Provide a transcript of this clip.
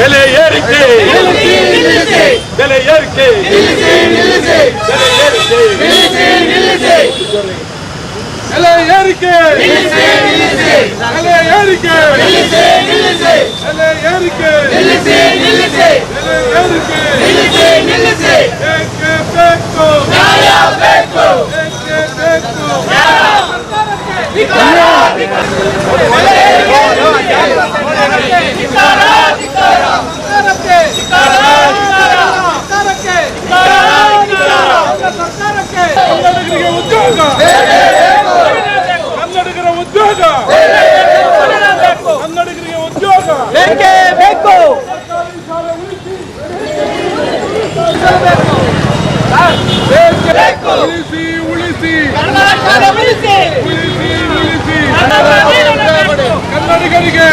ಬೆಲೆ ಏರಿಕೆ ಬೆಲೆ ಏರಿಕೆ ಬೆಲೆ ಏರಿಕೆ ಬೆಲೆ ಏರಿಕೆ ಬೆಲೆ ಏರಿಕೆ ಬೆಲೆ ಏರಿಕೆ ಬೆಲೆ ಏರಿಕೆ ಏಕೆ ಬೇಕು ನ್ಯಾಯ ಬೇಕು ಏಕೆ ಬೇಕು ಕನ್ನಡಿಗರ ಉದ್ಯೋಗ ಕನ್ನಡಿಗರಿಗೆ ಉದ್ಯೋಗ ಬೇಕೇ ಬೇಕು. ಉಳಿಸಿ ಉಳಿಸಿ ಉಳಿಸಿ ಉಳಿಸಿ ಉಳಿಸಿ ಕನ್ನಡಿಗರಿಗೆ